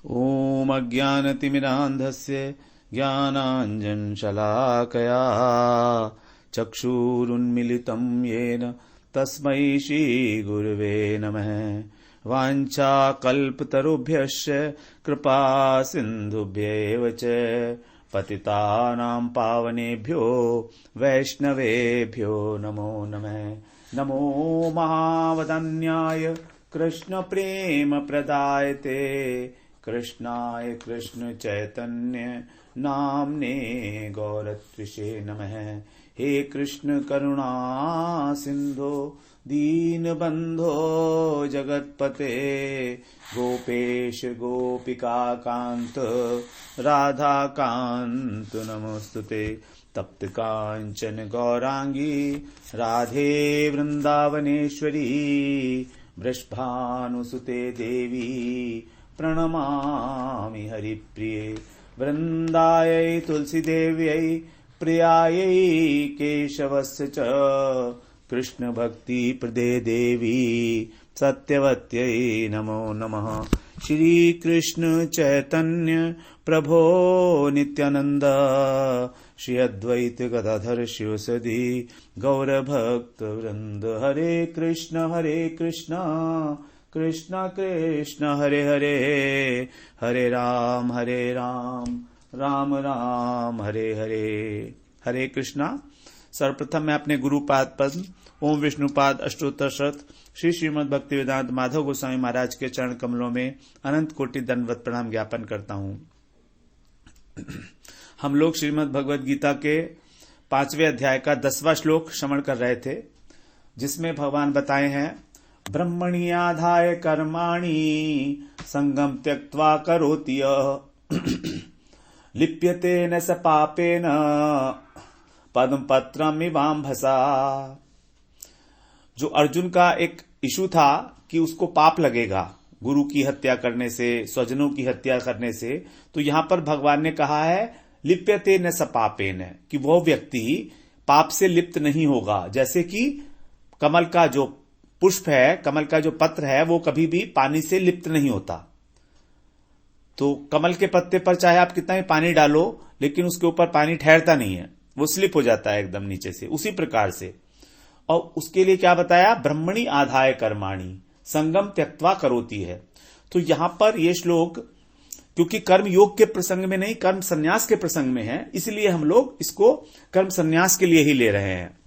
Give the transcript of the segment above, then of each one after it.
ॐ अज्ञानतिमिरान्धस्य ज्ञानाञ्जनशलाकया चक्षुरुन्मिलितं येन तस्मै श्रीगुरवे नमः। वाञ्छाकल्पतरुभ्यश्च कृपा सिन्धुभ्येव च पतितानां पावनेभ्यो वैष्णवेभ्यो नमो नमः। नमो महावदन्याय कृष्णप्रेमप्रदायते कृष्णाय कृष्ण चैतन्य नाम्ने गौरत्विषे नमः। हे कृष्ण करुणा सिंधो दीनबंधो जगत्पते गोपेश गोपिका कांत राधा कांत नमोस्तुते। तप्त कांचन गौरांगी राधे वृंदावनेश्वरी वृषभानुसुते देवी प्रणमामि हरिप्रिये। वृन्दायै तुलसीदेव्यै प्रियायै केशवस्य च कृष्णभक्तिप्रदे देवी सत्यवत्यै नमो नमः। श्रीकृष्ण चैतन्य प्रभो नित्यानंद श्री अद्वैत गदाधर शिवसदि गौरभक्तवृंद। हरे कृष्ण कृष्ण कृष्ण हरे हरे हरे राम राम राम हरे हरे। हरे कृष्णा। सर्वप्रथम मैं अपने गुरुपाद पद्म ओम विष्णुपाद अष्टोत्तर शत श्री श्रीमद् भक्ति वेदांत माधव गोस्वामी महाराज के चरण कमलों में अनंत कोटि दंडवत प्रणाम ज्ञापन करता हूँ। हम लोग श्रीमद् भगवद गीता के 5वें अध्याय का 10वां श्लोक श्रवण कर रहे थे, जिसमें भगवान बताए हैं ब्रह्मणि आधाय कर्माणि संगम त्यक्त्वा करोति यः लिप्यते न स पापेन पद्म पत्रम इवाम्भसा। जो अर्जुन का एक इशू था कि उसको पाप लगेगा गुरु की हत्या करने से, स्वजनों की हत्या करने से, तो यहां पर भगवान ने कहा है लिप्यते न स पापेन, कि वह व्यक्ति पाप से लिप्त नहीं होगा। जैसे कि कमल का जो पुष्प है, कमल का जो पत्र है, वो कभी भी पानी से लिप्त नहीं होता। तो कमल के पत्ते पर चाहे आप कितना ही पानी डालो, लेकिन उसके ऊपर पानी ठहरता नहीं है, वो स्लिप हो जाता है एकदम नीचे से। उसी प्रकार से, और उसके लिए क्या बताया, ब्रह्मणि आधाय कर्माणि संगम त्यक्त्वा करोति है। तो यहां पर यह श्लोक क्योंकि कर्म योग के प्रसंग में नहीं, कर्म संन्यास के प्रसंग में है, इसलिए हम लोग इसको कर्म संन्यास के लिए ही ले रहे हैं।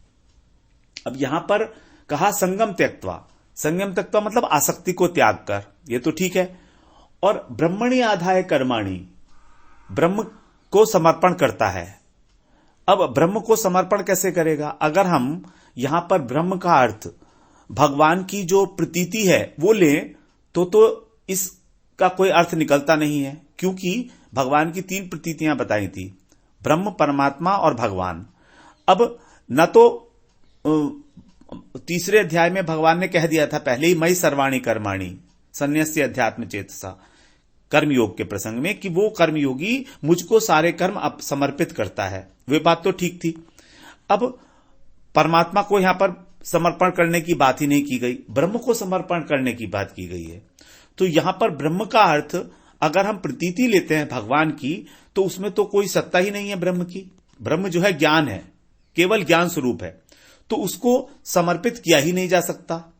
अब यहां पर कहा संगम त्यक्त्वा, संगम त्यक्त्वा मतलब आसक्ति को त्याग कर, ये तो ठीक है। और ब्रह्मणि आधाय कर्माणि, ब्रह्म को समर्पण करता है। अब ब्रह्म को समर्पण कैसे करेगा? अगर हम यहां पर ब्रह्म का अर्थ भगवान की जो प्रतीति है वो लें तो इसका कोई अर्थ निकलता नहीं है, क्योंकि भगवान की 3 प्रतीतियां बताई थी, ब्रह्म, परमात्मा और भगवान। अब न तो तीसरे अध्याय में भगवान ने कह दिया था पहले ही, मयि सर्वाणि कर्माणि संन्यस्य अध्यात्म चेतसा, कर्मयोग के प्रसंग में, कि वो कर्मयोगी मुझको सारे कर्म अब समर्पित करता है। वे बात तो ठीक थी। अब परमात्मा को यहां पर समर्पण करने की बात ही नहीं की गई, ब्रह्म को समर्पण करने की बात की गई है। तो यहां पर ब्रह्म का अर्थ अगर हम प्रतीति लेते हैं भगवान की, तो उसमें तो कोई सत्ता ही नहीं है ब्रह्म की। ब्रह्म जो है ज्ञान है, केवल ज्ञान स्वरूप है, तो उसको समर्पित किया ही नहीं जा सकता।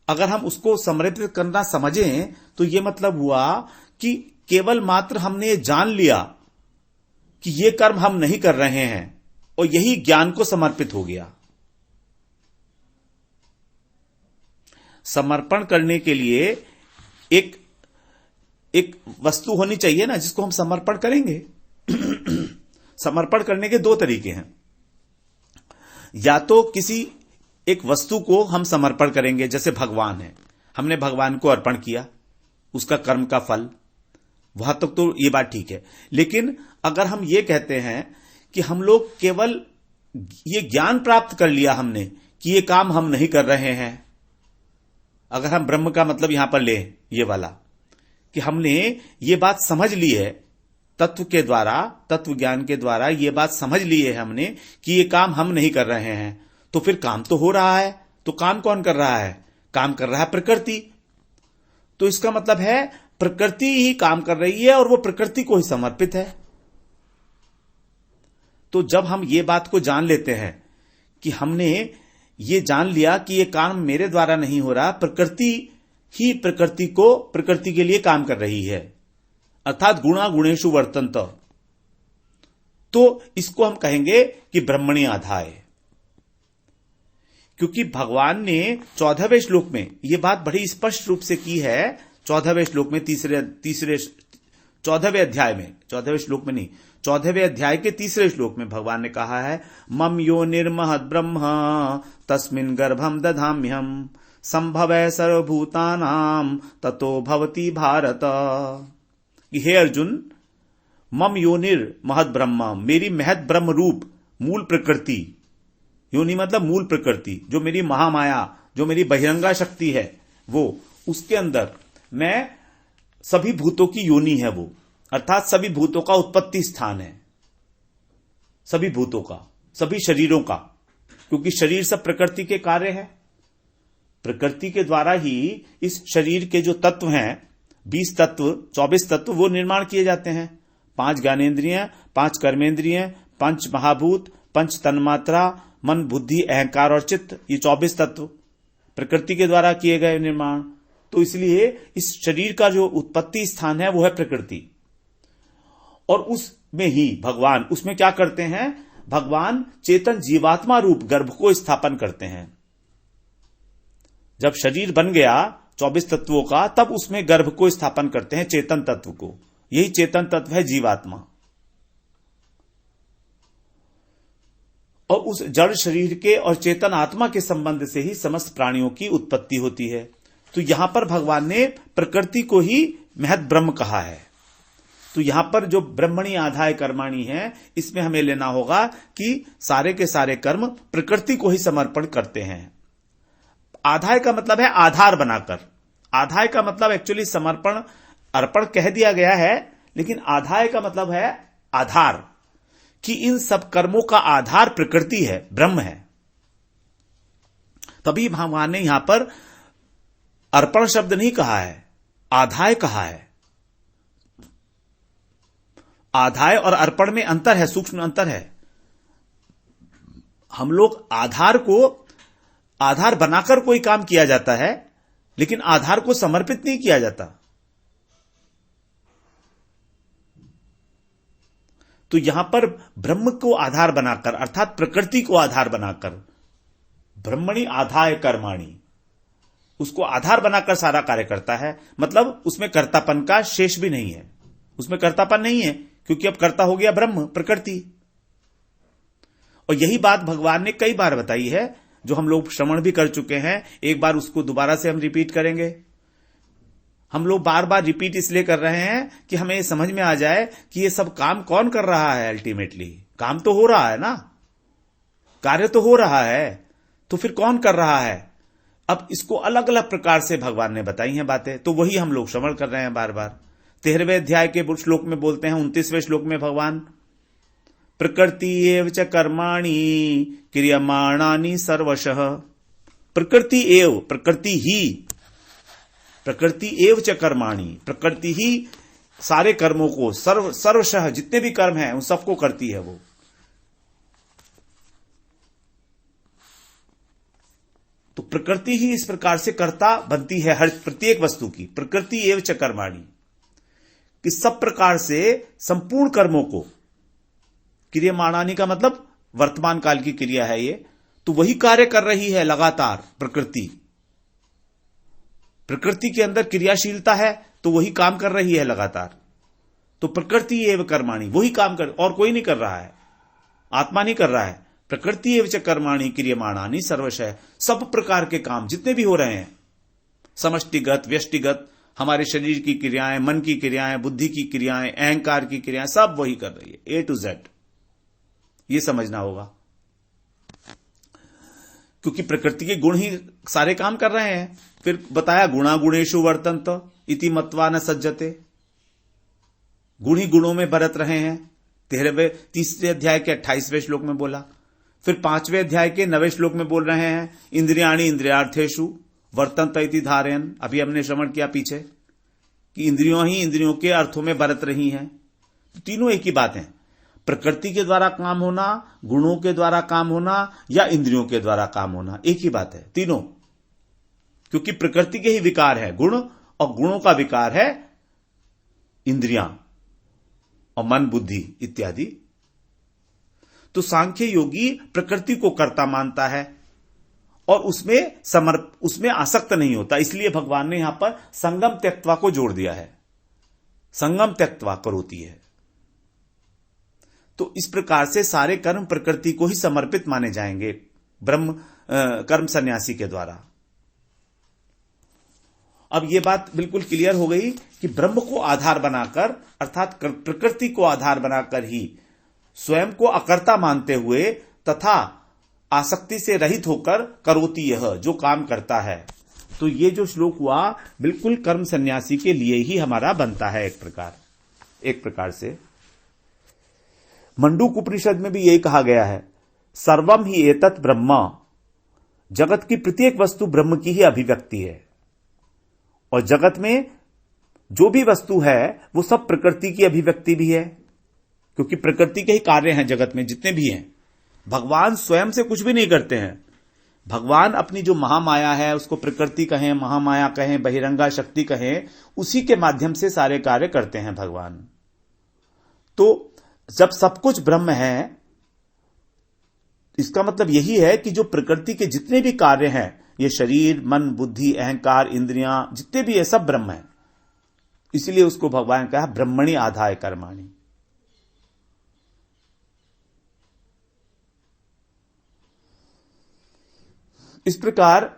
अगर हम उसको समर्पित करना समझें तो यह मतलब हुआ कि केवल मात्र हमने जान लिया कि ये कर्म हम नहीं कर रहे हैं, और यही ज्ञान को समर्पित हो गया। समर्पण करने के लिए एक वस्तु होनी चाहिए ना, जिसको हम समर्पण करेंगे। समर्पण करने के 2 तरीके हैं। या तो किसी एक वस्तु को हम समर्पण करेंगे, जैसे भगवान है, हमने भगवान को अर्पण किया, उसका कर्म का फल, वहां तक तो ये बात ठीक है। लेकिन अगर हम ये कहते हैं कि हम लोग केवल ये ज्ञान प्राप्त कर लिया हमने कि ये काम हम नहीं कर रहे हैं, अगर हम ब्रह्म का मतलब यहां पर ले ये वाला कि हमने ये बात समझ ली है तत्व के द्वारा, तत्व ज्ञान के द्वारा ये बात समझ ली है हमने कि ये काम हम नहीं कर रहे हैं, तो फिर काम तो हो रहा है। तो काम कौन कर रहा है? काम कर रहा है प्रकृति। तो इसका मतलब है प्रकृति ही काम कर रही है और वो प्रकृति को ही समर्पित है। तो जब हम ये बात को जान लेते हैं कि हमने ये जान लिया कि ये काम मेरे द्वारा नहीं हो रहा, प्रकृति ही प्रकृति के लिए काम कर रही है, अर्थात गुणा गुणेषु वर्तन्त, तो इसको हम कहेंगे कि ब्रह्मणी आधाय। क्योंकि भगवान ने 14वें श्लोक में यह बात बड़ी स्पष्ट रूप से की है। 14वें श्लोक में 14वें अध्याय में, 14वें श्लोक में नहीं, 14वें अध्याय के 3 श्लोक में भगवान ने कहा है, मम यो निर्महद ब्रह्म तस्मिन् गर्भम दधाम्यहम संभवै सर्वभूतानां ततो भवति भारत। हे अर्जुन, मम योनिर महद ब्रह्म, मेरी महद ब्रह्म रूप मूल प्रकृति, योनि मतलब मूल प्रकृति, जो मेरी महामाया, जो मेरी बहिरंगा शक्ति है, वो उसके अंदर मैं सभी भूतों की योनि है वो, अर्थात सभी भूतों का उत्पत्ति स्थान है, सभी भूतों का, सभी शरीरों का, क्योंकि शरीर सब प्रकृति के कार्य है। प्रकृति के द्वारा ही इस शरीर के जो तत्व हैं, 20 तत्व, 24 तत्व, वो निर्माण किए जाते हैं। 5 ज्ञानेन्द्रिय, 5 कर्मेंद्रिय, 5 महाभूत, 5 तन्मात्रा, मन, बुद्धि, अहंकार और चित्त, ये 24 तत्व प्रकृति के द्वारा किए गए निर्माण। तो इसलिए इस शरीर का जो उत्पत्ति स्थान है वो है प्रकृति, और उसमें ही भगवान, उसमें क्या करते हैं, भगवान चेतन जीवात्मा रूप गर्भ को स्थापन करते हैं। जब शरीर बन गया 24 तत्वों का, तब उसमें गर्भ को स्थापन करते हैं, चेतन तत्व को। यही चेतन तत्व है जीवात्मा। और उस जड़ शरीर के और चेतन आत्मा के संबंध से ही समस्त प्राणियों की उत्पत्ति होती है। तो यहां पर भगवान ने प्रकृति को ही महद ब्रह्म कहा है। तो यहां पर जो ब्रह्मणी आधाय कर्माणी है, इसमें हमें लेना होगा कि सारे के सारे कर्म प्रकृति को ही समर्पण करते हैं। आधाय का मतलब है आधार बनाकर। आधाय का मतलब एक्चुअली समर्पण, अर्पण कह दिया गया है, लेकिन आधाय का मतलब है आधार, कि इन सब कर्मों का आधार प्रकृति है, ब्रह्म है। तभी भगवान ने यहां पर अर्पण शब्द नहीं कहा है, आधाय कहा है। आधाय और अर्पण में अंतर है, सूक्ष्म अंतर है। हम लोग आधार को आधार बनाकर कोई काम किया जाता है, लेकिन आधार को समर्पित नहीं किया जाता। तो यहां पर ब्रह्म को आधार बनाकर, अर्थात प्रकृति को आधार बनाकर, ब्रह्मणी आधाय कर्माणी, उसको आधार बनाकर सारा कार्य करता है। मतलब उसमें कर्तापन का शेष भी नहीं है, उसमें कर्तापन नहीं है, क्योंकि अब कर्ता हो गया ब्रह्म, प्रकृति। और यही बात भगवान ने कई बार बताई है, जो हम लोग श्रवण भी कर चुके हैं। एक बार उसको दोबारा से हम रिपीट करेंगे। हम लोग बार बार रिपीट इसलिए कर रहे हैं कि हमें ये समझ में आ जाए कि ये सब काम कौन कर रहा है। अल्टीमेटली काम तो हो रहा है ना, कार्य तो हो रहा है, तो फिर कौन कर रहा है। अब इसको अलग अलग प्रकार से भगवान ने बताई हैं बातें, तो वही हम लोग श्रवण कर रहे हैं बार बार। 13वें अध्याय के श्लोक में बोलते हैं, 29वें श्लोक में भगवान प्रकृति एव च कर्माणि क्रियमाणानि सर्वशः। प्रकृति एव, प्रकृति ही, प्रकृति एव च कर्माणि, प्रकृति ही सारे कर्मों को, सर्वशः जितने भी कर्म हैं उन सबको करती है वो। तो प्रकृति ही इस प्रकार से कर्ता बनती है हर प्रत्येक वस्तु की। प्रकृति एव च कर्माणि, कि सब प्रकार से संपूर्ण कर्मों को, क्रियमाणानि का मतलब वर्तमान काल की क्रिया है ये, तो वही कार्य कर रही है लगातार प्रकृति। प्रकृति के अंदर क्रियाशीलता है, तो वही काम कर रही है लगातार। तो प्रकृति एव कर्माणि, वही काम कर, और कोई नहीं कर रहा है, आत्मा नहीं कर रहा है। प्रकृति एव च कर्माणि क्रियमाणानि सर्वशः, सब प्रकार के काम जितने भी हो रहे हैं, समष्टिगत, व्यष्टिगत, हमारे शरीर की क्रियाएं, मन की क्रियाएं, बुद्धि की क्रियाएं, अहंकार की क्रियाएं, सब वही कर रही है, A to Z। ये समझना होगा, क्योंकि प्रकृति के गुण ही सारे काम कर रहे हैं। फिर बताया गुणा गुणेषु वर्तन्त इति मत्वा न सज्जते, गुण ही गुणों में बरत रहे हैं। 3वें अध्याय के 28वें श्लोक में बोला। फिर 5वें अध्याय के 9वें श्लोक में बोल रहे हैं, इंद्रियाणि इंद्रियार्थेषु वर्तन्त इति धारयन्। अभी हमने श्रवण किया पीछे कि इंद्रियों ही इंद्रियों के अर्थों में बरत रही हैं। तो तीनों एक ही बात है, प्रकृति के द्वारा काम होना, गुणों के द्वारा काम होना या इंद्रियों के द्वारा काम होना, एक ही बात है तीनों। क्योंकि प्रकृति के ही विकार है गुण, और गुणों का विकार है इंद्रियां और मन बुद्धि इत्यादि। तो सांख्य योगी प्रकृति को कर्ता मानता है और उसमें आसक्त नहीं होता। इसलिए भगवान ने यहां पर संगम त्यक्त्वा को जोड़ दिया है, संगम त्यक्त्वा करोति है। तो इस प्रकार से सारे कर्म प्रकृति को ही समर्पित माने जाएंगे ब्रह्म कर्म सन्यासी के द्वारा। अब यह बात बिल्कुल क्लियर हो गई कि ब्रह्म को आधार बनाकर, अर्थात प्रकृति को आधार बनाकर ही स्वयं को अकर्ता मानते हुए तथा आसक्ति से रहित होकर करोति यह, जो काम करता है। तो ये जो श्लोक हुआ बिल्कुल कर्म सन्यासी के लिए ही हमारा बनता है एक प्रकार से। मंडूक उपनिषद में भी यही कहा गया है, सर्वम ही एतत् ब्रह्म, जगत की प्रत्येक वस्तु ब्रह्म की ही अभिव्यक्ति है। और जगत में जो भी वस्तु है वो सब प्रकृति की अभिव्यक्ति भी है, क्योंकि प्रकृति के ही कार्य हैं जगत में जितने भी हैं। भगवान स्वयं से कुछ भी नहीं करते हैं। भगवान अपनी जो महामाया है, उसको प्रकृति कहें, महामाया कहें, बहिरंगा शक्ति कहें, उसी के माध्यम से सारे कार्य करते हैं भगवान। तो जब सब कुछ ब्रह्म है, इसका मतलब यही है कि जो प्रकृति के जितने भी कार्य हैं, ये शरीर, मन, बुद्धि, अहंकार, इंद्रियां, जितने भी है सब ब्रह्म है। इसलिए उसको भगवान कहा ब्रह्मणि आधाय कर्माणि। इस प्रकार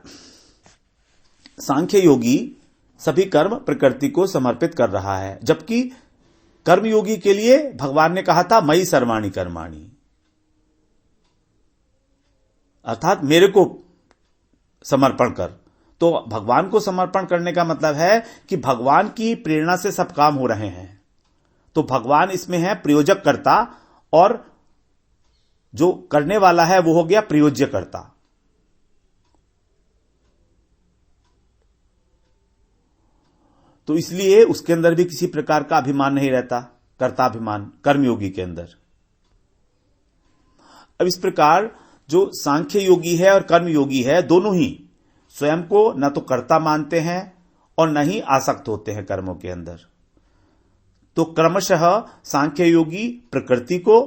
सांख्य योगी सभी कर्म प्रकृति को समर्पित कर रहा है, जबकि कर्मयोगी के लिए भगवान ने कहा था मयि सर्वाणि कर्माणि, अर्थात मेरे को समर्पण कर। तो भगवान को समर्पण करने का मतलब है कि भगवान की प्रेरणा से सब काम हो रहे हैं। तो भगवान इसमें है प्रयोजक कर्ता, और जो करने वाला है वो हो गया प्रयोज्य कर्ता। तो इसलिए उसके अंदर भी किसी प्रकार का अभिमान नहीं रहता, कर्ताभिमान, कर्मयोगी के अंदर। अब इस प्रकार जो सांख्य योगी है और कर्मयोगी है, दोनों ही स्वयं को न तो कर्ता मानते हैं और न ही आसक्त होते हैं कर्मों के अंदर। तो क्रमशः सांख्य योगी प्रकृति को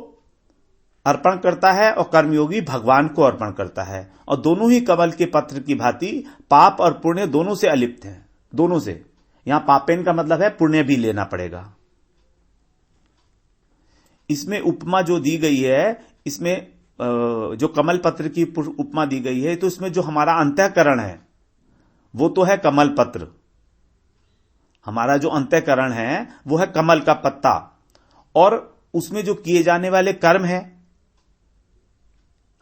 अर्पण करता है और कर्मयोगी भगवान को अर्पण करता है, और दोनों ही कमल के पत्र की भांति पाप और पुण्य दोनों से अलिप्त हैं, दोनों से। यहां पापेन का मतलब है पुण्य भी लेना पड़ेगा। इसमें उपमा जो दी गई है, इसमें जो कमल पत्र की उपमा दी गई है, तो इसमें जो हमारा अंतःकरण है वो तो है कमल पत्र। हमारा जो अंतःकरण है वो है कमल का पत्ता, और उसमें जो किए जाने वाले कर्म हैं,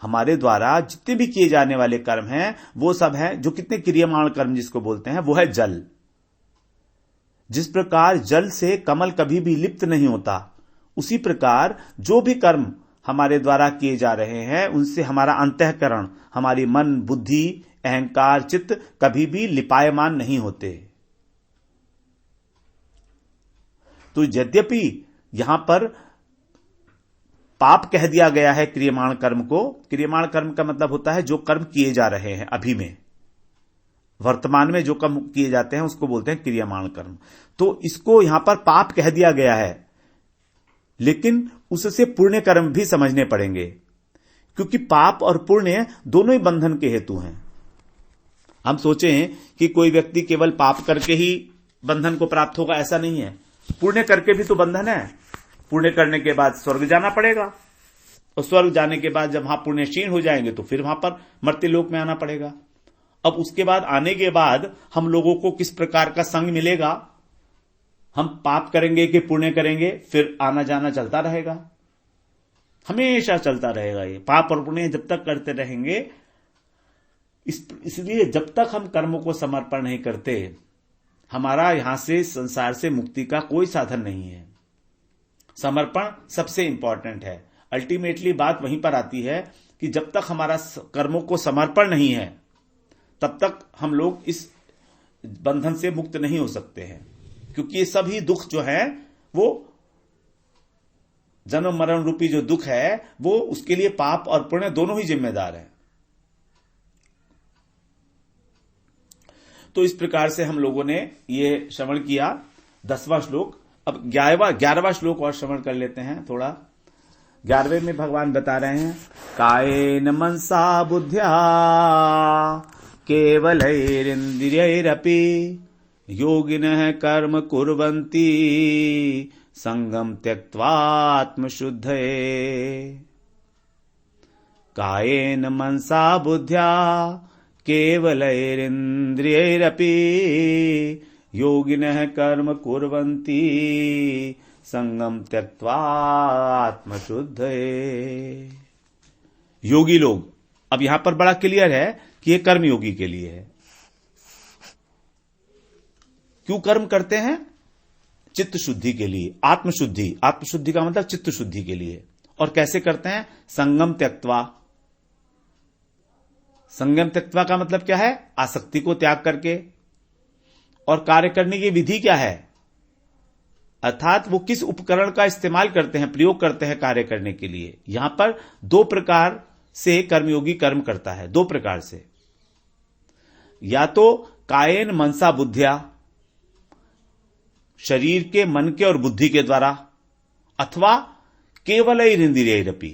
हमारे द्वारा जितने भी किए जाने वाले कर्म हैं वो सब हैं जो कितने क्रियमाण कर्म जिसको बोलते हैं, वो है जल। जिस प्रकार जल से कमल कभी भी लिप्त नहीं होता, उसी प्रकार जो भी कर्म हमारे द्वारा किए जा रहे हैं उनसे हमारा अंतःकरण, हमारी मन, बुद्धि, अहंकार, चित्त कभी भी लिपायमान नहीं होते। तो यद्यपि यहां पर पाप कह दिया गया है क्रियमाण कर्म को, क्रियमाण कर्म का मतलब होता है जो कर्म किए जा रहे हैं अभी में, वर्तमान में जो कर्म किए जाते हैं उसको बोलते हैं क्रियमाण कर्म। तो इसको यहां पर पाप कह दिया गया है, लेकिन उससे पुण्य कर्म भी समझने पड़ेंगे, क्योंकि पाप और पुण्य दोनों ही बंधन के हेतु हैं। हम सोचें कि कोई व्यक्ति केवल पाप करके ही बंधन को प्राप्त होगा, ऐसा नहीं है। पुण्य करके भी तो बंधन है। पुण्य करने के बाद स्वर्ग जाना पड़ेगा, और स्वर्ग जाने के बाद जब वहां पुण्य क्षीण हो जाएंगे तो फिर वहां पर मर्त्य लोक में आना पड़ेगा। अब उसके बाद आने के बाद हम लोगों को किस प्रकार का संग मिलेगा? हम पाप करेंगे कि पुण्य करेंगे, फिर आना जाना चलता रहेगा, हमेशा चलता रहेगा। ये पाप और पुण्य जब तक करते रहेंगे, इसलिए जब तक हम कर्मों को समर्पण नहीं करते, हमारा यहां से संसार से मुक्ति का कोई साधन नहीं है। समर्पण सबसे इंपॉर्टेंट है। अल्टीमेटली बात वहीं पर आती है कि जब तक हमारा कर्मों को समर्पण नहीं है, तब तक हम लोग इस बंधन से मुक्त नहीं हो सकते हैं। क्योंकि ये सभी दुख जो है वो जन्म मरण रूपी जो दुख है वो उसके लिए पाप और पुण्य दोनों ही जिम्मेदार हैं। तो इस प्रकार से हम लोगों ने ये श्रवण किया 10वां श्लोक। अब 11वां श्लोक और श्रवण कर लेते हैं थोड़ा। 11वें में भगवान बता रहे हैं, कायेन मनसा बुद्ध्या केवलैरिन्द्रियैरपि योगिनः कर्म कुर्वन्ति संगम त्यक्त्वात्मशुद्धये। कायेन मनसा बुद्ध्या केवलैरिन्द्रियैरपि योगिनः कर्म कुर्वन्ति संगम त्यक्त्वा आत्मशुद्धये। योगी लोग, अब यहां पर बड़ा क्लियर है कि यह कर्म योगी के लिए है। क्यों कर्म करते हैं? चित्त शुद्धि के लिए, आत्मशुद्धि। आत्मशुद्धि का मतलब चित्त शुद्धि के लिए। और कैसे करते हैं? संगम त्यक्त्वा। संगम त्यक्त्वा का मतलब क्या है? आसक्ति को त्याग करके। और कार्य करने की विधि क्या है? अर्थात वो किस उपकरण का इस्तेमाल करते हैं, प्रयोग करते हैं कार्य करने के लिए। यहां पर 2 प्रकार से कर्मयोगी कर्म करता है, 2 प्रकार से। या तो कायेन मनसा बुद्धिया, शरीर के, मन के और बुद्धि के द्वारा, अथवा केवलैरिन्द्रियैरपि,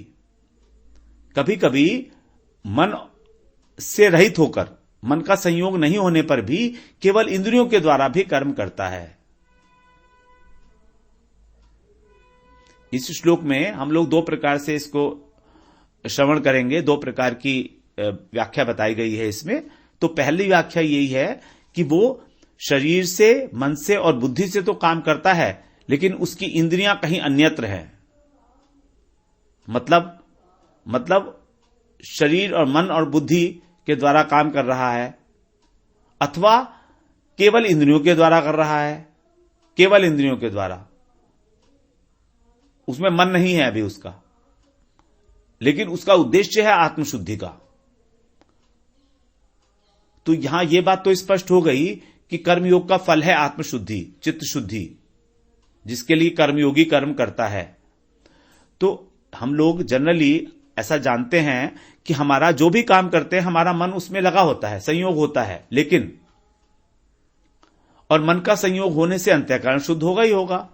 कभी कभी मन से रहित होकर, मन का संयोग नहीं होने पर भी केवल इंद्रियों के द्वारा भी कर्म करता है। इस श्लोक में हम लोग 2 प्रकार से इसको श्रवण करेंगे। 2 प्रकार की व्याख्या बताई गई है इसमें। तो पहली व्याख्या यही है कि वो शरीर से, मन से और बुद्धि से तो काम करता है, लेकिन उसकी इंद्रियां कहीं अन्यत्र हैं। मतलब शरीर और मन और बुद्धि के द्वारा काम कर रहा है, अथवा केवल इंद्रियों के द्वारा कर रहा है। केवल इंद्रियों के द्वारा, उसमें मन नहीं है अभी उसका, लेकिन उसका उद्देश्य है आत्मशुद्धि का। तो यहां यह बात तो स्पष्ट हो गई कि कर्मयोग का फल है आत्मशुद्धि, चित्त शुद्धि, जिसके लिए कर्मयोगी कर्म करता है। तो हम लोग जनरली ऐसा जानते हैं कि हमारा जो भी काम करते हैं हमारा मन उसमें लगा होता है, संयोग होता है। लेकिन और मन का संयोग होने से अंतःकरण शुद्ध होगा ही होगा।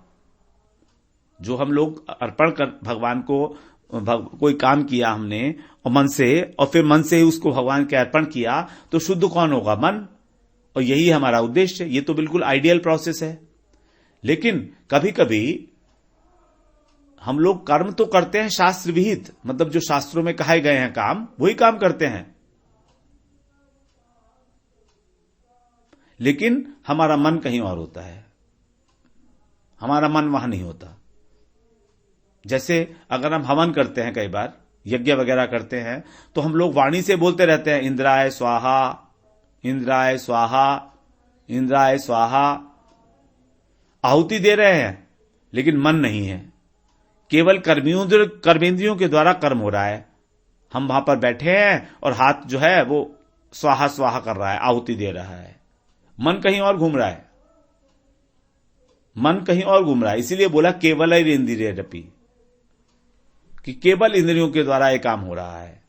जो हम लोग अर्पण कर भगवान को, कोई काम किया हमने और मन से, और फिर मन से ही उसको भगवान के अर्पण किया, तो शुद्ध कौन होगा? मन। और यही हमारा उद्देश्य। ये तो बिल्कुल आइडियल प्रोसेस है। लेकिन कभी कभी हम लोग कर्म तो करते हैं शास्त्र विहित, मतलब जो शास्त्रों में कहे गए हैं काम, वही काम करते हैं, लेकिन हमारा मन कहीं और होता है। हमारा मन वहां नहीं होता। जैसे अगर हम हवन करते हैं, कई बार यज्ञ वगैरह करते हैं, तो हम लोग वाणी से बोलते रहते हैं, इंद्राय स्वाहा, इंद्राय स्वाहा, इंद्राय स्वाहा। आहुति दे रहे हैं, लेकिन मन नहीं है। केवल कर्मेंद्रियों के द्वारा कर्म हो रहा है। हम वहां पर बैठे हैं और हाथ जो है वो स्वाहा स्वाहा कर रहा है, आहुति दे रहा है। मन कहीं और घूम रहा है। मन कहीं और घूम रहा है। इसीलिए बोला केवलैरिन्द्रियैरपि, कि केवल इंद्रियों के द्वारा यह काम हो रहा है।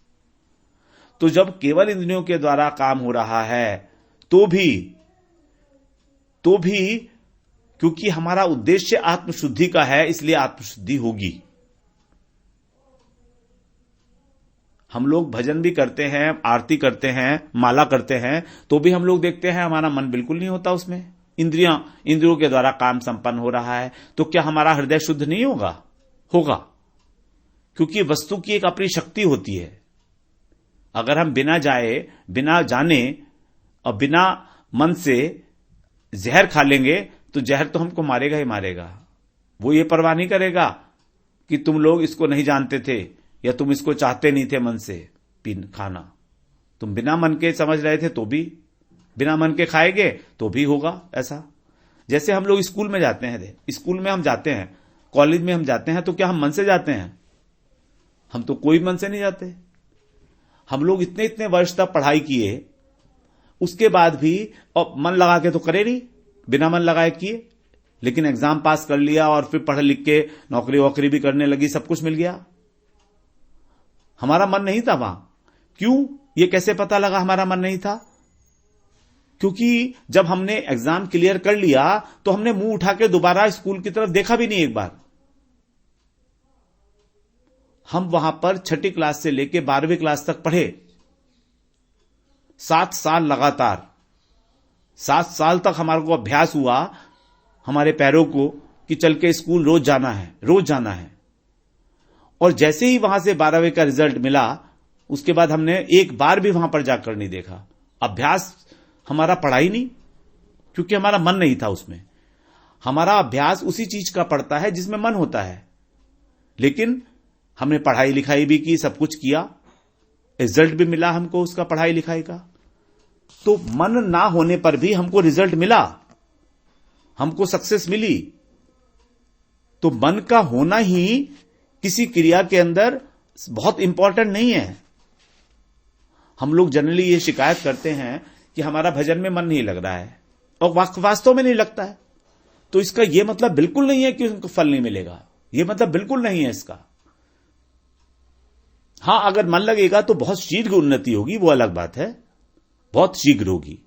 तो जब केवल इंद्रियों के द्वारा काम हो रहा है, तो भी क्योंकि हमारा उद्देश्य आत्मशुद्धि का है, इसलिए आत्मशुद्धि होगी। हम लोग भजन भी करते हैं, आरती करते हैं, माला करते हैं, तो भी हम लोग देखते हैं हमारा मन बिल्कुल नहीं होता उसमें। इंद्रियों के द्वारा काम संपन्न हो रहा है। तो क्या हमारा हृदय शुद्ध नहीं होगा? होगा, क्योंकि वस्तु की एक अपनी शक्ति होती है। अगर हम बिना जाने और बिना मन से जहर खा लेंगे, तो जहर तो हमको मारेगा ही मारेगा। वो ये परवाह नहीं करेगा कि तुम लोग इसको नहीं जानते थे या तुम इसको चाहते नहीं थे मन से खाना। तुम बिना मन के समझ रहे थे तो भी, बिना मन के खाएंगे तो भी होगा ऐसा। जैसे हम लोग स्कूल में जाते हैं, स्कूल में हम जाते हैं, कॉलेज में हम जाते हैं, तो क्या हम मन से जाते हैं? हम तो कोई मन से नहीं जाते। हम लोग इतने इतने वर्ष तक पढ़ाई किए, उसके बाद भी और मन लगा के तो करे नहीं, बिना मन लगाए किए। लेकिन एग्जाम पास कर लिया और फिर पढ़ लिख के नौकरी वोकरी भी करने लगी, सब कुछ मिल गया। हमारा मन नहीं था वहां। क्यों? ये कैसे पता लगा हमारा मन नहीं था? क्योंकि जब हमने एग्जाम क्लियर कर लिया तो हमने मुंह उठा के दोबारा स्कूल की तरफ देखा भी नहीं एक बार। हम वहां पर 6ठी क्लास से लेके 12वीं क्लास तक पढ़े, 7 साल लगातार। 7 साल तक हमारे को अभ्यास हुआ हमारे पैरों को कि चल के स्कूल रोज जाना है, रोज जाना है। और जैसे ही वहां से 12वीं का रिजल्ट मिला, उसके बाद हमने एक बार भी वहां पर जाकर नहीं देखा। अभ्यास हमारा पढ़ा ही नहीं, क्योंकि हमारा मन नहीं था उसमें। हमारा अभ्यास उसी चीज का पड़ता है जिसमें मन होता है। लेकिन हमने पढ़ाई लिखाई भी की, सब कुछ किया, रिजल्ट भी मिला हमको उसका पढ़ाई लिखाई का। तो मन ना होने पर भी हमको रिजल्ट मिला, हमको सक्सेस मिली। तो मन का होना ही किसी क्रिया के अंदर बहुत इंपॉर्टेंट नहीं है। हम लोग जनरली ये शिकायत करते हैं कि हमारा भजन में मन नहीं लग रहा है, और वास्तव में नहीं लगता है। तो इसका यह मतलब बिल्कुल नहीं है कि उनको फल नहीं मिलेगा, यह मतलब बिल्कुल नहीं है इसका। हां, अगर मन लगेगा तो बहुत शीघ्र उन्नति होगी, वो अलग बात है, बहुत शीघ्र होगी,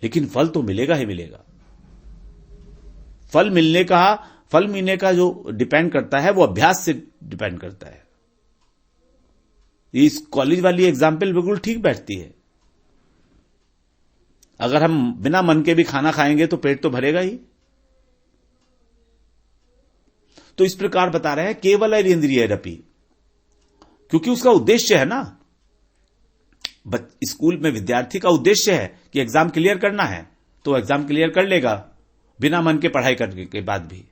लेकिन फल तो मिलेगा ही मिलेगा। फल मिलने का जो डिपेंड करता है वो अभ्यास से डिपेंड करता है। इस कॉलेज वाली एग्जाम्पल बिल्कुल ठीक बैठती है। अगर हम बिना मन के भी खाना खाएंगे तो पेट तो भरेगा ही। तो इस प्रकार बता रहे हैं केवल इंद्रियरपि, क्योंकि उसका उद्देश्य है ना, स्कूल में विद्यार्थी का उद्देश्य है कि एग्जाम क्लियर करना है, तो एग्जाम क्लियर कर लेगा बिना मन के पढ़ाई करने के बाद भी,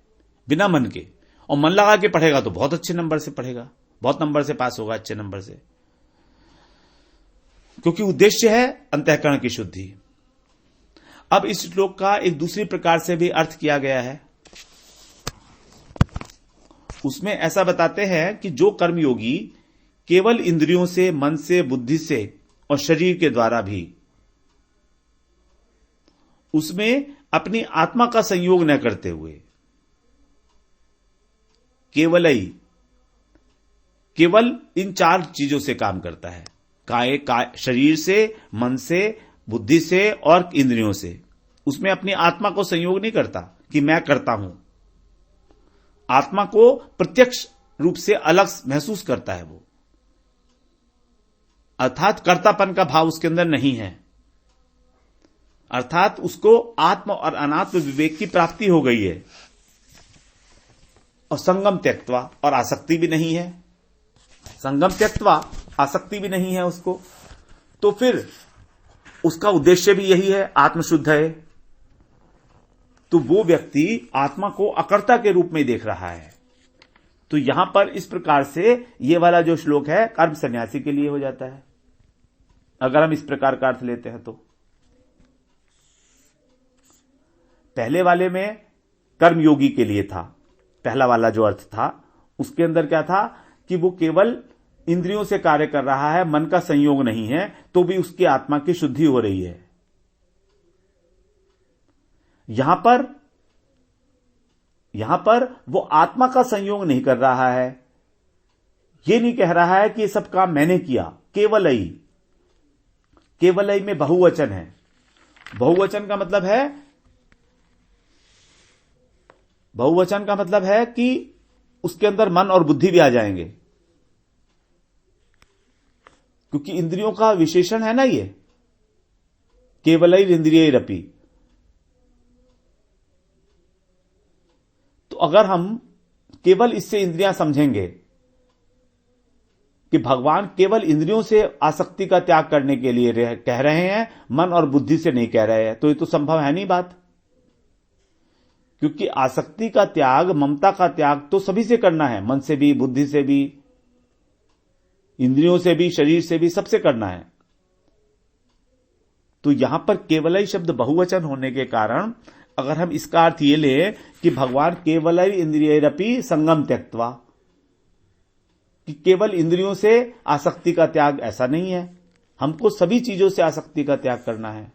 बिना मन के। और मन लगा के पढ़ेगा तो बहुत अच्छे नंबर से पढ़ेगा, बहुत नंबर से पास होगा, अच्छे नंबर से, क्योंकि उद्देश्य है अंतःकरण की शुद्धि। अब इस श्लोक का एक दूसरी प्रकार से भी अर्थ किया गया है। उसमें ऐसा बताते हैं कि जो कर्मयोगी केवल इंद्रियों से, मन से, बुद्धि से और शरीर के द्वारा भी उसमें अपनी आत्मा का संयोग न करते हुए केवल इन 4 चीजों से काम करता है, शरीर से, मन से, बुद्धि से और इंद्रियों से, उसमें अपनी आत्मा को संयोग नहीं करता कि मैं करता हूं। आत्मा को प्रत्यक्ष रूप से अलग महसूस करता है वो, अर्थात कर्तापन का भाव उसके अंदर नहीं है, अर्थात उसको आत्म और अनात्म विवेक की प्राप्ति हो गई है। और संगम त्यक्त्वा, और आसक्ति भी नहीं है, संगम त्यक्त्वा, आसक्ति भी नहीं है उसको। तो फिर उसका उद्देश्य भी यही है, आत्मशुद्ध है। तो वो व्यक्ति आत्मा को अकर्ता के रूप में देख रहा है। तो यहां पर इस प्रकार से ये वाला जो श्लोक है कर्म सन्यासी के लिए हो जाता है, अगर हम इस प्रकार का अर्थ लेते हैं। तो पहले वाले में कर्मयोगी के लिए था, पहला वाला जो अर्थ था उसके अंदर क्या था कि वो केवल इंद्रियों से कार्य कर रहा है, मन का संयोग नहीं है, तो भी उसकी आत्मा की शुद्धि हो रही है। यहां पर वो आत्मा का संयोग नहीं कर रहा है, ये नहीं कह रहा है कि ये सब काम मैंने किया। केवलई में बहुवचन है। बहुवचन का मतलब है कि उसके अंदर मन और बुद्धि भी आ जाएंगे, क्योंकि इंद्रियों का विशेषण है ना ये, केवलई इंद्रियरपि। तो अगर हम केवल इससे इंद्रियां समझेंगे कि भगवान केवल इंद्रियों से आसक्ति का त्याग करने के लिए कह रहे हैं, मन और बुद्धि से नहीं कह रहे हैं, तो ये तो संभव है नहीं बात। क्योंकि आसक्ति का त्याग, ममता का त्याग तो सभी से करना है, मन से भी, बुद्धि से भी, इंद्रियों से भी, शरीर से भी, सबसे करना है। तो यहां पर केवलई शब्द बहुवचन होने के कारण अगर हम इसका अर्थ ये ले कि भगवान केवलई इंद्रियरपि संगम त्यक्त्वा, कि केवल इंद्रियों से आसक्ति का त्याग, ऐसा नहीं है, हमको सभी चीजों से आसक्ति का त्याग करना है।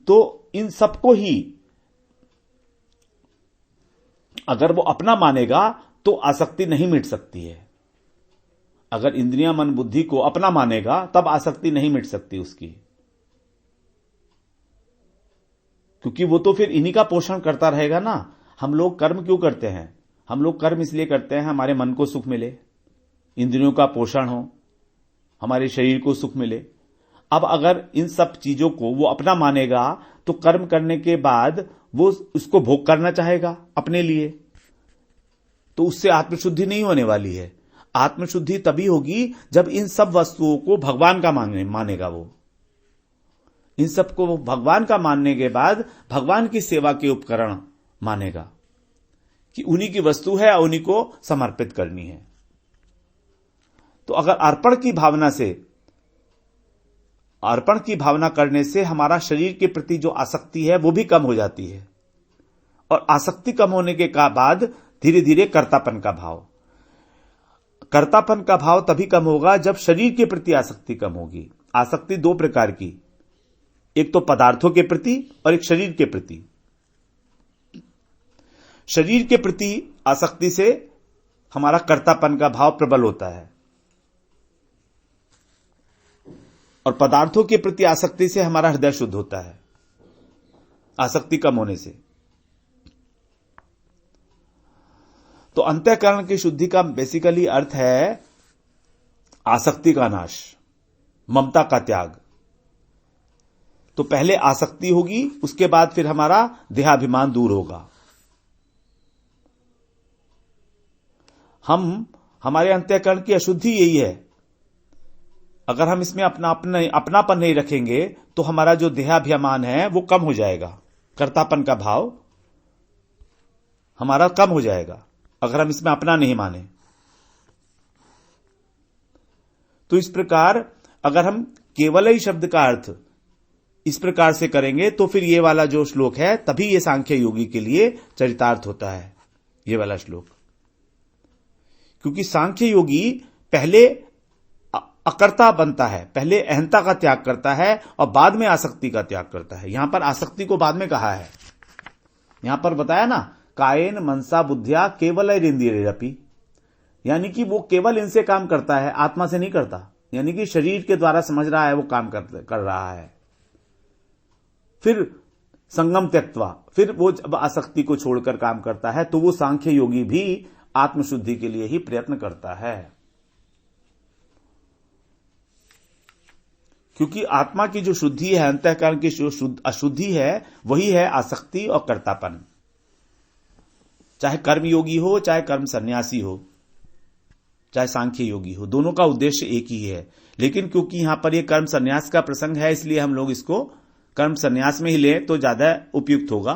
तो इन सबको ही अगर वो अपना मानेगा तो आसक्ति नहीं मिट सकती है। अगर इंद्रियां मन बुद्धि को अपना मानेगा तब आसक्ति नहीं मिट सकती उसकी, क्योंकि वो तो फिर इन्हीं का पोषण करता रहेगा ना। हम लोग कर्म क्यों करते हैं? हम लोग कर्म इसलिए करते हैं हमारे मन को सुख मिले, इंद्रियों का पोषण हो, हमारे शरीर को सुख मिले। अब अगर इन सब चीजों को वो अपना मानेगा तो कर्म करने के बाद वो उसको भोग करना चाहेगा अपने लिए, तो उससे आत्मशुद्धि नहीं होने वाली है। आत्मशुद्धि तभी होगी जब इन सब वस्तुओं को भगवान का मानेगा। वो इन सबको वो भगवान का मानने के बाद भगवान की सेवा के उपकरण मानेगा कि उन्हीं की वस्तु है, उन्हीं को समर्पित करनी है। तो अगर अर्पण की भावना करने से हमारा शरीर के प्रति जो आसक्ति है वो भी कम हो जाती है, और आसक्ति कम होने के बाद धीरे धीरे कर्तापन का भाव तभी कम होगा जब शरीर के प्रति आसक्ति कम होगी। आसक्ति दो प्रकार की, एक तो पदार्थों के प्रति और एक शरीर के प्रति। शरीर के प्रति आसक्ति से हमारा कर्तापन का भाव प्रबल होता है, और पदार्थों के प्रति आसक्ति से हमारा हृदय शुद्ध होता है, आसक्ति कम होने से। तो अंतःकरण की शुद्धि का बेसिकली अर्थ है आसक्ति का नाश, ममता का त्याग। तो पहले आसक्ति होगी, उसके बाद फिर हमारा देहाभिमान दूर होगा। हमारे अंतःकरण की अशुद्धि यही है। अगर हम इसमें अपनापन नहीं रखेंगे तो हमारा जो देहाभिमान है वो कम हो जाएगा, कर्तापन का भाव हमारा कम हो जाएगा अगर हम इसमें अपना नहीं माने। तो इस प्रकार अगर हम केवल ही शब्द का अर्थ इस प्रकार से करेंगे तो फिर ये वाला जो श्लोक है, तभी ये सांख्य योगी के लिए चरितार्थ होता है, ये वाला श्लोक। क्योंकि सांख्य योगी पहले अकर्ता बनता है, पहले अहंता का त्याग करता है और बाद में आसक्ति का त्याग करता है। यहां पर आसक्ति को बाद में कहा है, यहां पर बताया ना, कायेन मनसा बुद्धिया केवल इंद्रियरपि, यानी कि वो केवल इनसे काम करता है, आत्मा से नहीं करता। यानी कि शरीर के द्वारा समझ रहा है वो काम कर रहा है। फिर संगम त्यक्त्वा, फिर वो जब आसक्ति को छोड़कर काम करता है तो वो सांख्य योगी भी आत्मशुद्धि के लिए ही प्रयत्न करता है। क्योंकि आत्मा की जो शुद्धि है, अंतःकरण की जो अशुद्धि है, वही है आसक्ति और कर्तापन। चाहे कर्म योगी हो, चाहे कर्म सन्यासी हो, चाहे सांख्य योगी हो, दोनों का उद्देश्य एक ही है। लेकिन क्योंकि यहां पर यह कर्म सन्यास का प्रसंग है, इसलिए हम लोग इसको कर्म सन्यास में ही ले तो ज्यादा उपयुक्त होगा।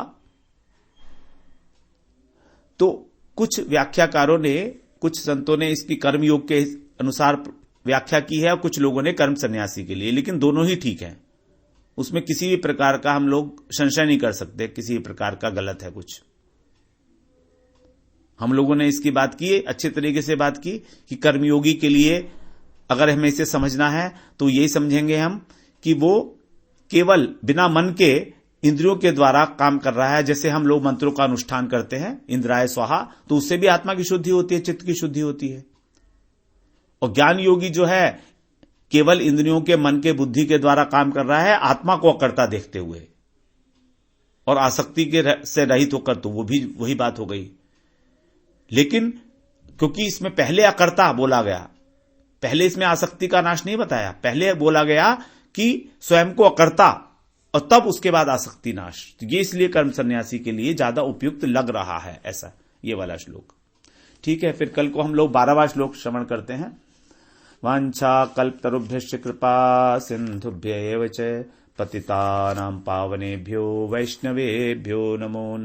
तो कुछ व्याख्याकारों ने, कुछ संतों ने इसकी कर्मयोग के अनुसार व्याख्या की है और कुछ लोगों ने कर्म सन्यासी के लिए, लेकिन दोनों ही ठीक है। उसमें किसी भी प्रकार का हम लोग संशय नहीं कर सकते, किसी भी प्रकार का गलत है कुछ। हम लोगों ने इसकी बात की, अच्छे तरीके से बात की कि कर्मयोगी के लिए अगर हमें इसे समझना है तो यही समझेंगे हम कि वो केवल बिना मन के इंद्रियों के द्वारा काम कर रहा है। जैसे हम लोग मंत्रों का अनुष्ठान करते हैं, इंद्राय स्वाहा, तो उससे भी आत्मा की शुद्धि होती है, चित्त की शुद्धि होती है। और ज्ञान योगी जो है केवल इंद्रियों के, मन के, बुद्धि के द्वारा काम कर रहा है, आत्मा को अकर्ता देखते हुए और आसक्ति के से रहित होकर, तो वो भी वही बात हो गई। लेकिन क्योंकि इसमें पहले अकर्ता बोला गया, पहले इसमें आसक्ति का नाश नहीं बताया, पहले बोला गया कि स्वयं को अकर्ता और तब उसके बाद आसक्ति नाश। तो ये इसलिए कर्म सन्यासी के लिए ज्यादा उपयुक्त लग रहा है, ऐसा ये वाला श्लोक। ठीक है, फिर कल को हम लोग 12वां श्लोक श्रवण करते हैं। वांछा कल्पतरुभ्यश्च कृपा सिंधुभ्य एव च पतितानां पावनेभ्यो वैष्णवेभ्यो नमो नमः।